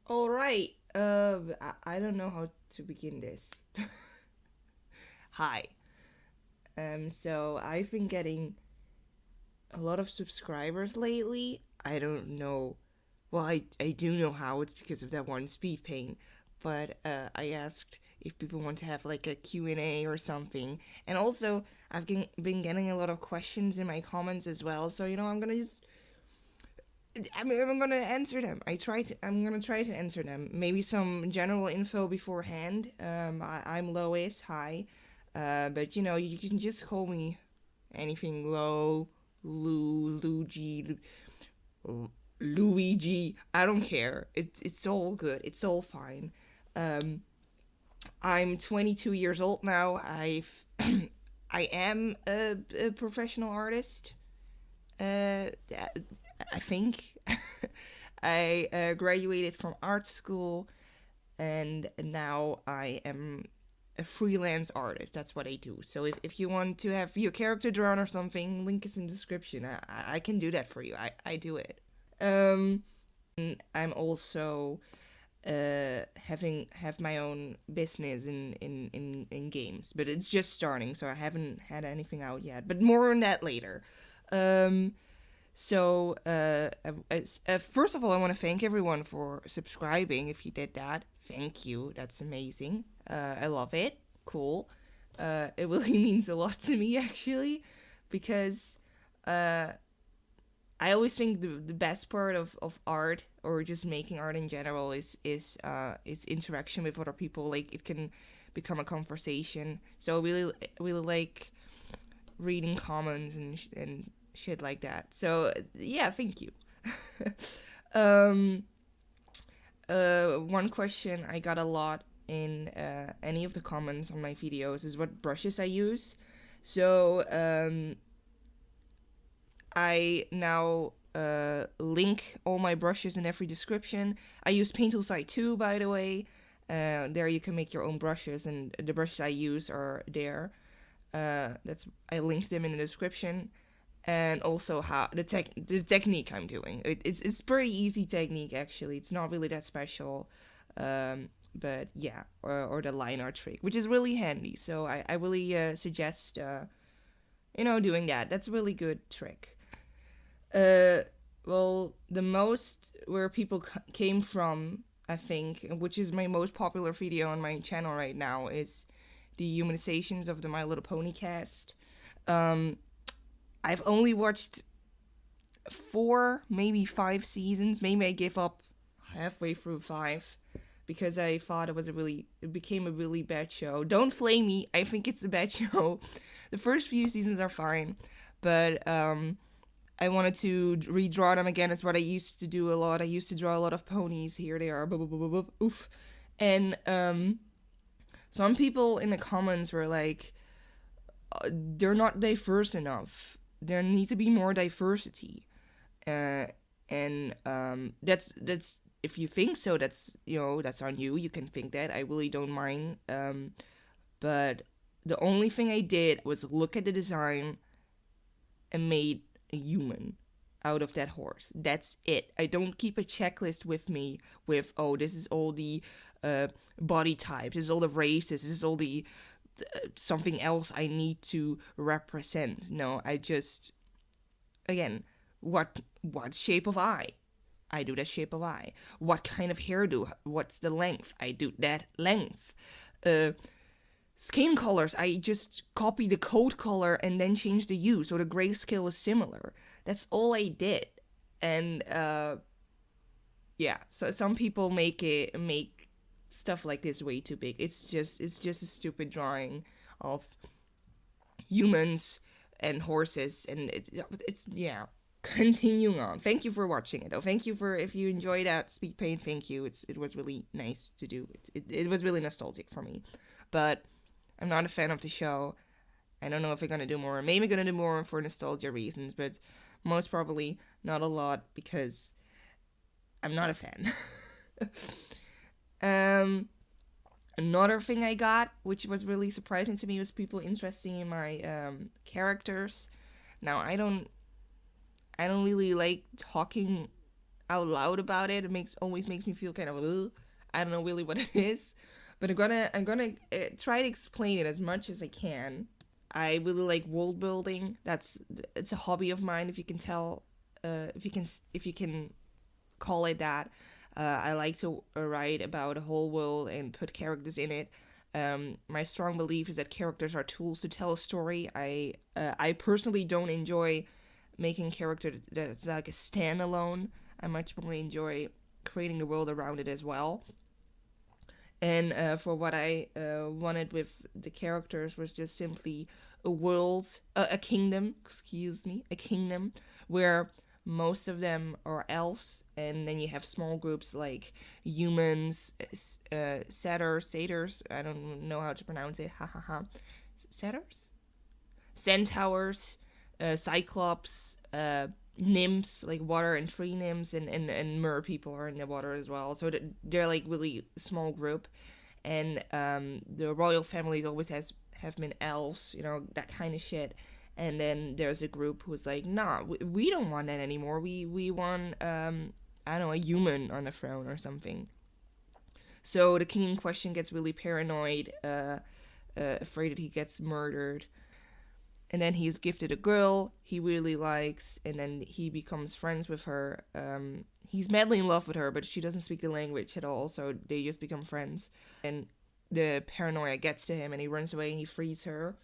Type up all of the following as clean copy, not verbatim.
All right. I don't know how to begin this. Hi. So I've been getting a lot of subscribers lately. I don't know. Well, I do know how. It's because of that one speed paint. But I asked if people want to have like a Q&A or something. And also, been getting a lot of questions in my comments as well. So, I'm going to just I'm gonna answer them. I'm gonna try to answer them. Maybe some general info beforehand. I'm Lois. Hi. But you can just call me anything. Luigi, Luigi. I don't care. It's all good. It's all fine. Um, I'm 22 years old now. I am a professional artist. Uh, I think. I graduated from art school, and now I am a freelance artist. That's what I do. So if you want to have your character drawn or something, link is in the description. I can do that for you. I do it. Um, I'm also have my own business in games, but it's just starting, so I haven't had anything out yet. But more on that later. Um, So, first of all, I want to thank everyone for subscribing. If you did that, thank you. That's amazing. I love it. Cool. It really means a lot to me, actually, because uh, I always think the best part of art or just making art in general is interaction with other people. Like it can become a conversation. So I really like reading comments and shit like that. So yeah, thank you. um, One question I got a lot in any of the comments on my videos is what brushes I use. So I now link all my brushes in every description. I use Paint Tool Site 2, by the way. There you can make your own brushes, and the brushes I use are there. That's I linked them in the description, and also how the technique I'm doing. It's pretty easy technique actually. It's not really that special, but yeah, or the line art trick, which is really handy. So I really suggest doing that. That's a really good trick. Uh, well, the most where people came from, I think, which is my most popular video on my channel right now, is the humanizations of the My Little Pony cast. Um, I've only watched 4, maybe 5 seasons. Maybe I gave up halfway through 5 because I thought it became a really bad show. Don't flame me. I think it's a bad show. The first few seasons are fine, but I wanted to redraw them again. It's what I used to do a lot. I used to draw a lot of ponies. Here they are. Oof. And some people in the comments were like, they're not diverse enough. There needs to be more diversity. Uh, and that's if you think so, that's on you. You can think that. I really don't mind. But the only thing I did was look at the design and made a human out of that horse. That's it. I don't keep a checklist with me with, oh, this is all the body types, this is all the races, this is all the something else I need to represent. No, I just, again, what shape of eye? I do that shape of eye. What kind of hairdo? What's the length? I do that length. Uh, Skin colors, I just copy the coat color and then change the hue so the grayscale is similar. That's all I did. And yeah, so some people make stuff like this way too big. It's just a stupid drawing of humans and horses, and it's yeah. Continuing on. Thank you for watching it. Oh, thank you for if you enjoyed that speed paint. Thank you. It was really nice to do. It was really nostalgic for me, but I'm not a fan of the show. I don't know if I'm gonna do more. Maybe gonna do more for nostalgia reasons, but most probably not a lot because I'm not a fan. um, Another thing I got, which was really surprising to me, was people interested in my characters. Now I don't really like talking out loud about it. Always makes me feel kind of ugh. I don't know really what it is, but I'm gonna try to explain it as much as I can. I really like world building. It's a hobby of mine, if you can tell, if you can call it that. I like to write about a whole world and put characters in it. My strong belief is that characters are tools to tell a story. I personally don't enjoy making character that's like a standalone. I much more enjoy creating the world around it as well. And for what I wanted with the characters was just simply a world, a kingdom, excuse me, a kingdom where most of them are elves, and then you have small groups like humans, satyrs, I don't know how to pronounce it, ha ha ha, satyrs? Centaurs, cyclops, nymphs, like water and tree nymphs, and mer people are in the water as well. So they're like really small group, and the royal families always have been elves, that kind of shit. And then there's a group who's like, nah, we don't want that anymore. We want I don't know, a human on the throne or something. So the king in question gets really paranoid, afraid that he gets murdered, and then he's gifted a girl he really likes, and then he becomes friends with her. He's madly in love with her, but she doesn't speak the language at all, so they just become friends. And the paranoia gets to him, and he runs away and he frees her,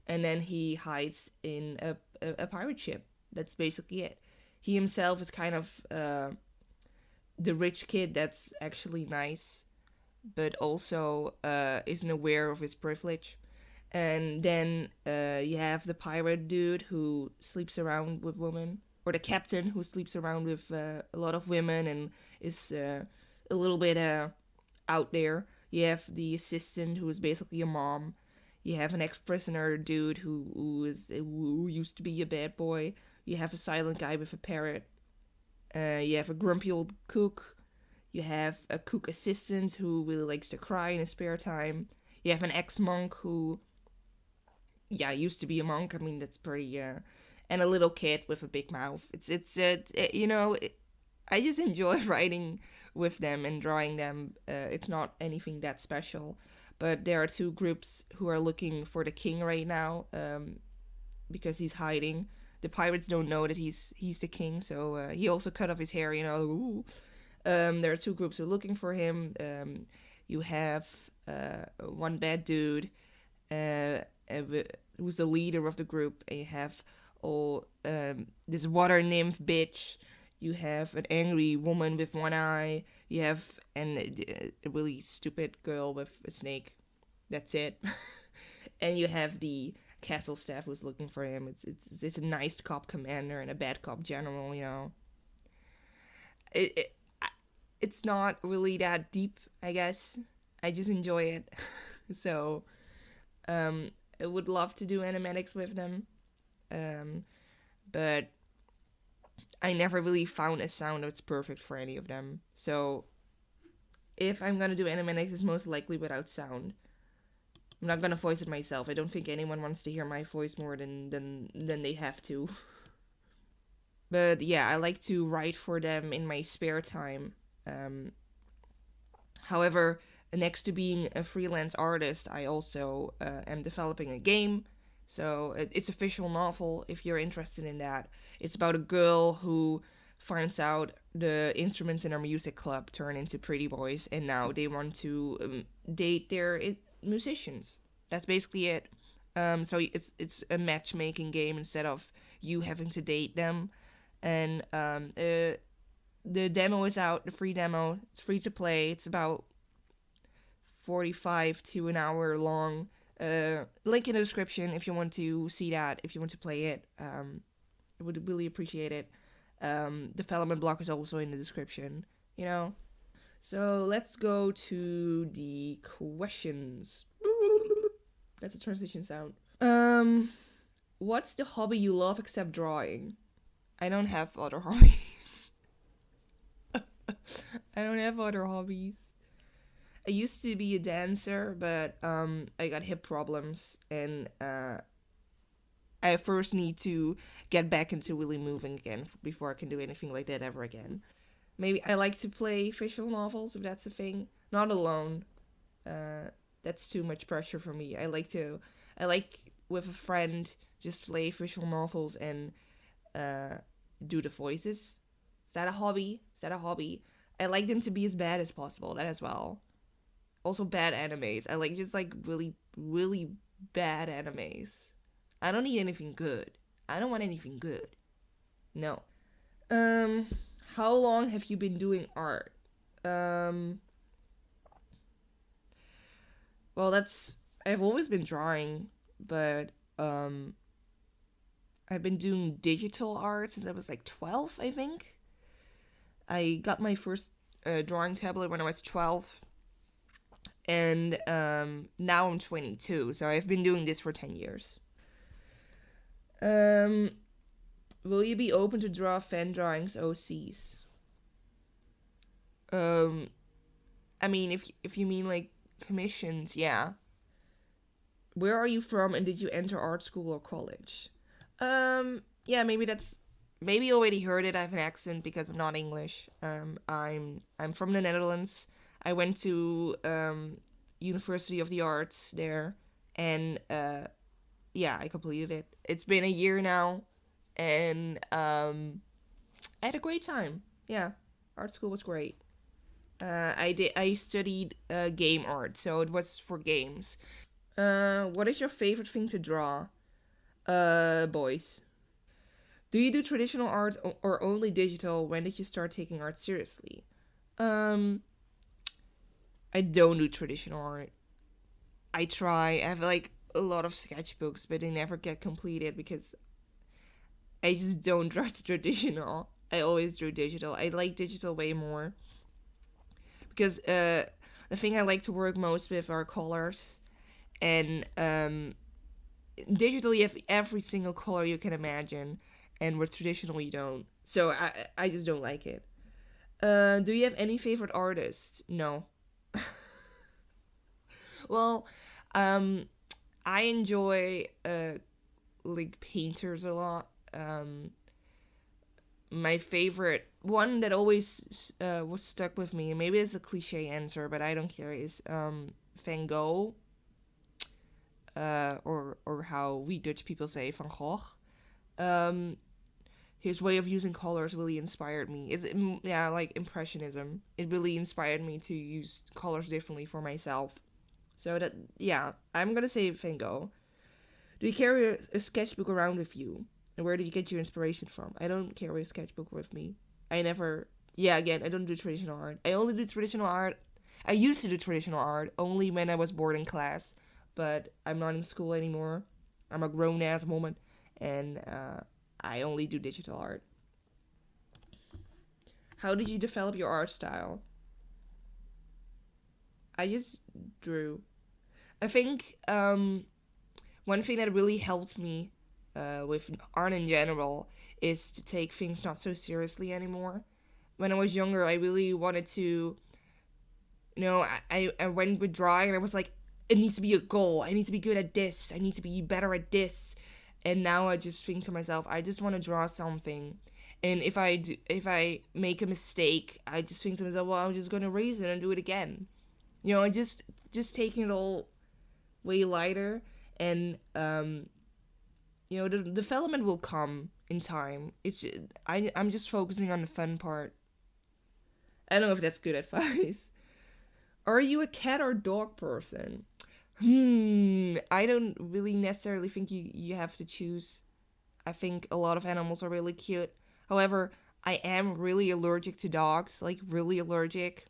and then he hides in a pirate ship. That's basically it. He himself is kind of the rich kid that's actually nice, but also isn't aware of his privilege. And then you have the pirate dude who sleeps around with women, or the captain who sleeps around with a lot of women and is a little bit out there. You have the assistant who is basically a mom. You have an ex-prisoner dude who used to be a bad boy. You have a silent guy with a parrot. You have a grumpy old cook. You have a cook assistant who really likes to cry in his spare time. You have an ex-monk who, yeah, used to be a monk. I mean, that's pretty. And a little kid with a big mouth. I just enjoy writing with them and drawing them. It's not anything that special, but there are two groups who are looking for the king right now, because he's hiding. The pirates don't know that he's the king, so he also cut off his hair. Ooh. There are two groups who are looking for him. You have one bad dude, who's the leader of the group, and you have this water nymph bitch. You have an angry woman with one eye. You have a really stupid girl with a snake. That's it. And you have the castle staff who's looking for him. It's a nice cop commander and a bad cop general. It's not really that deep, I guess. I just enjoy it. So, I would love to do animatics with them. But I never really found a sound that's perfect for any of them. So, if I'm gonna do animatics, it's most likely without sound. I'm not gonna voice it myself. I don't think anyone wants to hear my voice more than they have to. But yeah, I like to write for them in my spare time. However, next to being a freelance artist, I also am developing a game. So it's a visual novel, if you're interested in that. It's about a girl who finds out the instruments in her music club turn into pretty boys, and now they want to date their musicians. That's basically it. So it's a matchmaking game instead of you having to date them. And the demo is out, the free demo. It's free to play. It's about 45 to an hour long. Link in the description if you want to see that, if you want to play it. I would really appreciate it. Development block is also in the description, So let's go to the questions. That's a transition sound. What's the hobby you love except drawing? I don't have other hobbies. I don't have other hobbies. I used to be a dancer, but I got hip problems, and I first need to get back into really moving again before I can do anything like that ever again. Maybe I like to play visual novels, if that's a thing. Not alone. That's too much pressure for me. I like with a friend just play visual novels and uh, do the voices. Is that a hobby? Is that a hobby? I like them to be as bad as possible. That as well. Also bad animes. I like just like really really bad animes. I don't need anything good. I don't want anything good. No. Um, how long have you been doing art? Um, well, that's I've always been drawing, but um, I've been doing digital art since I was like 12, I think. I got my first drawing tablet when I was 12, and now I'm 22, so I've been doing this for 10 years. Um, will you be open to draw fan drawings OCs? Um, I mean, if you mean like commissions, yeah. Where are you from, and did you enter art school or college? Yeah, maybe you already heard it. I have an accent because I'm not English. I'm from the Netherlands. I went to University of the Arts there, and yeah, I completed it. It's been a year now, and I had a great time. Yeah, art school was great. I studied game art, so it was for games. What is your favorite thing to draw? Boys. Do you do traditional art or only digital? When did you start taking art seriously? Um, I don't do traditional art. I try. I have like a lot of sketchbooks, but they never get completed because I just don't draw traditional. I always drew digital. I like digital way more because the thing I like to work most with are colors, and digital you have every single color you can imagine, and with traditional you don't. So I just don't like it. Do you have any favorite artist? No. Well, um, I enjoy like painters a lot. My favorite one that always was stuck with me, and maybe it's a cliche answer, but I don't care, is Van Gogh, or how we Dutch people say Van Gogh. Um, his way of using colors really inspired me. Is yeah, like impressionism. It really inspired me to use colors differently for myself. So that yeah, I'm gonna say Van Gogh. Do you carry a sketchbook around with you? And where do you get your inspiration from? I don't carry a sketchbook with me. I never. Yeah, again, I don't do traditional art. I only do traditional art. I used to do traditional art only when I was bored in class, but I'm not in school anymore. I'm a grown ass woman, and I only do digital art. How did you develop your art style? I just drew. I think one thing that really helped me with art in general is to take things not so seriously anymore. When I was younger, I really wanted to, I went with drawing and I was like, it needs to be a goal. I need to be good at this. I need to be better at this. And now I just think to myself, I just want to draw something. And if I make a mistake, I just think to myself, well, I'm just gonna erase it and do it again. I just taking it all way lighter, and the development will come in time. I'm just focusing on the fun part. I don't know if that's good advice. Are you a cat or dog person? I don't really necessarily think you have to choose. I think a lot of animals are really cute. However, I am really allergic to dogs, like really allergic.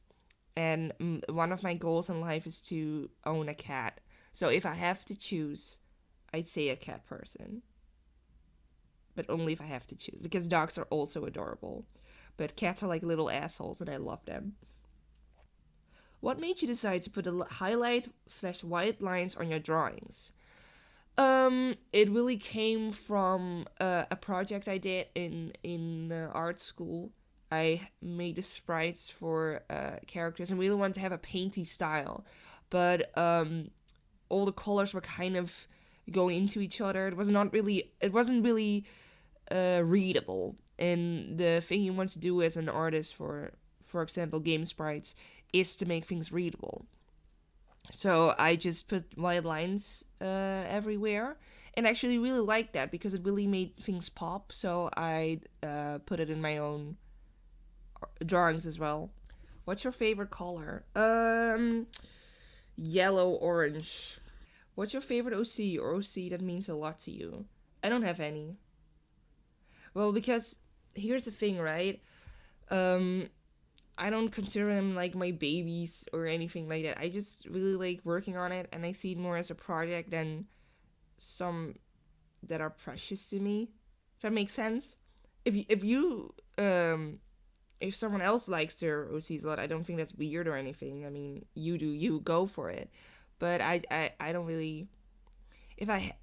And one of my goals in life is to own a cat. So if I have to choose, I'd say a cat person. But only if I have to choose. Because dogs are also adorable. But cats are like little assholes and I love them. What made you decide to put a highlight/white lines on your drawings? It really came from a project I did in art school. I made the sprites for characters and really wanted to have a painty style, but all the colors were kind of going into each other. It wasn't really readable. And the thing you want to do as an artist, for example, game sprites, is to make things readable. So I just put white lines everywhere, and I actually really like that because it really made things pop. So I put it in my own drawings as well. What's your favorite color? Yellow, orange. What's your favorite OC or OC that means a lot to you? I don't have any. Well, because here's the thing, right? Um, I don't consider them like my babies or anything like that. I just really like working on it, and I see it more as a project than some that are precious to me. If that makes sense. If someone else likes their OCs a lot, I don't think that's weird or anything. I mean, you do you, go for it. But I don't really. If I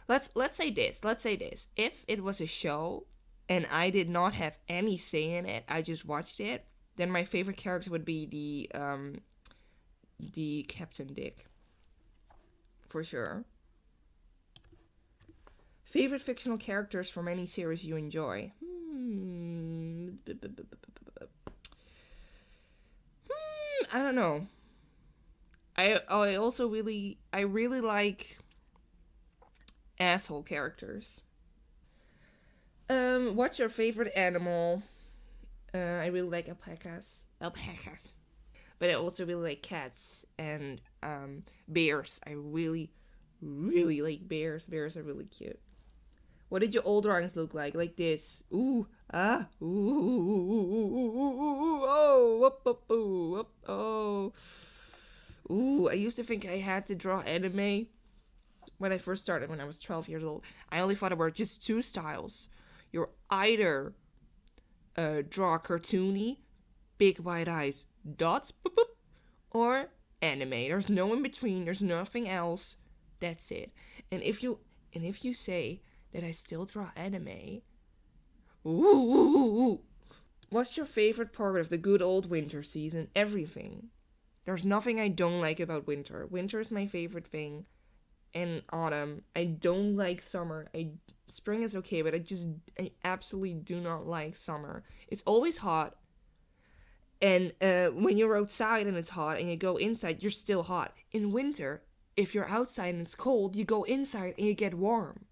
let's say this. Let's say this. If it was a show and I did not have any say in it, I just watched it, then my favorite character would be the Captain Dick, for sure. Favorite fictional characters from any series you enjoy? I don't know. I also really like asshole characters. What's your favorite animal? I really like alpacas. Alpacas. But I also really like cats and bears. I really like bears. Bears are really cute. What did your old drawings look like? Like this. Ooh, ah, ooh, oh, whoop, whoop, ooh, whoop, oh. Ooh, I used to think I had to draw anime when I first started when I was 12 years old. I only thought there were just two styles. You're either draw cartoony, big white eyes, dots, boop, boop, or anime. There's no in between. There's nothing else. That's it. And if you say that I still draw anime, ooh. What's your favorite part of the good old winter season? Everything. There's nothing I don't like about winter. Winter is my favorite thing. And autumn. I don't like summer. Spring is okay, but I absolutely do not like summer. It's always hot. And when you're outside and it's hot and you go inside, you're still hot. In winter, if you're outside and it's cold, you go inside and you get warm.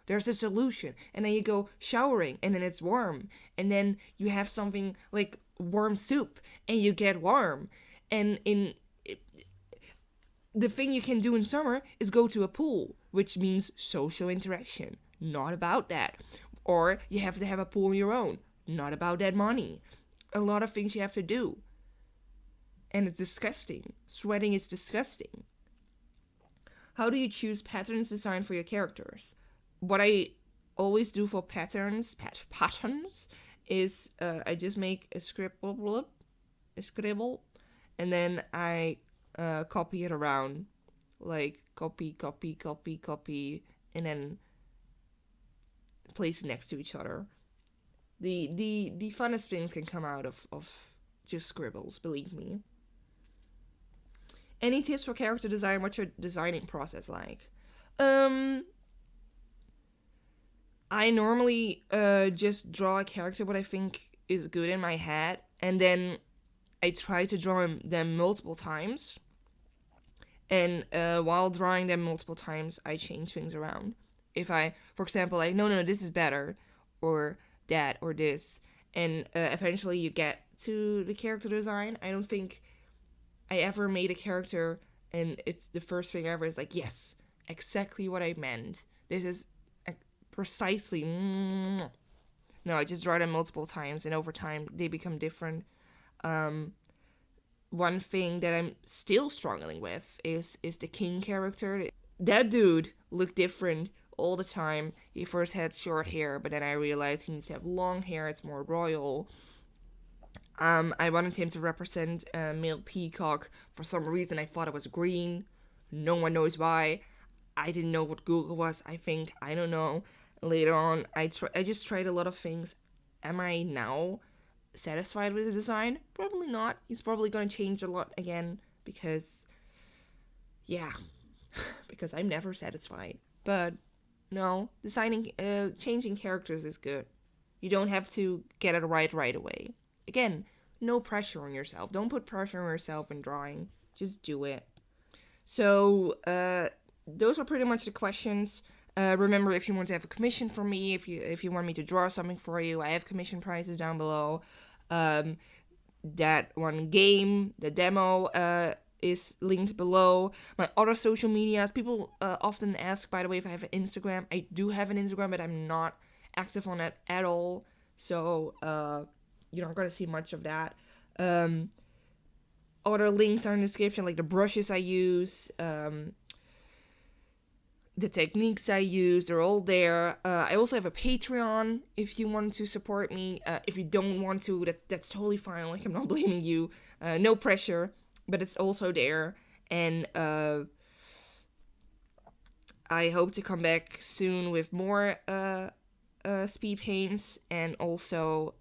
There's a solution. And then you go showering and then it's warm. And then you have something like warm soup and you get warm. And the thing you can do in summer is go to a pool, which means social interaction. Not about that. Or you have to have a pool of your own. Not about that money. A lot of things you have to do. And it's disgusting. Sweating is disgusting. How do you choose patterns design for your characters? What I always do for patterns is I just make a scribble, and then I copy it around, like copy, and then place next to each other. The funnest things can come out of just scribbles, believe me. Any tips for character design? What's your designing process like? I normally just draw a character what I think is good in my head, and then I try to draw them multiple times. And while drawing them multiple times, I change things around. If I, for example, like, no, this is better, or that, or this, and eventually you get to the character design. I don't think I ever made a character and it's the first thing ever is like, yes, exactly what I meant. This is precisely. No, I just draw them multiple times, and over time they become different. One thing that I'm still struggling with is the king character. That dude looked different all the time. He first had short hair, but then I realized he needs to have long hair. It's more royal. I wanted him to represent a male peacock. For some reason, I thought it was green. No one knows why. I didn't know what Google was, I think. I don't know. Later on, I just tried a lot of things. Am I now satisfied with the design? Probably not. He's probably going to change a lot again because, yeah, because I'm never satisfied. But no, changing characters is good. You don't have to get it right away. Again, no pressure on yourself. Don't put pressure on yourself in drawing. Just do it. So those are pretty much the questions. Remember, if you want to have a commission from me, if you want me to draw something for you, I have commission prices down below. That one game, the demo, is linked below. My other social medias. People often ask, by the way, if I have an Instagram. I do have an Instagram, but I'm not active on it at all. So you're not gonna see much of that. Other links are in the description, like the brushes I use, the techniques I use, they're all there. I also have a Patreon if you want to support me. If you don't want to, that's totally fine. Like, I'm not blaming you. No pressure, but it's also there. And I hope to come back soon with more speed paints and also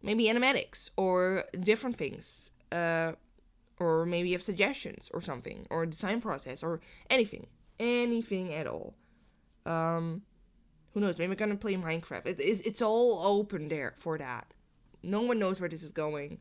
maybe animatics or different things. Or maybe you have suggestions or something, or design process or anything at all. Who knows? Maybe I'm gonna play Minecraft. It's all open there for that. No one knows where this is going.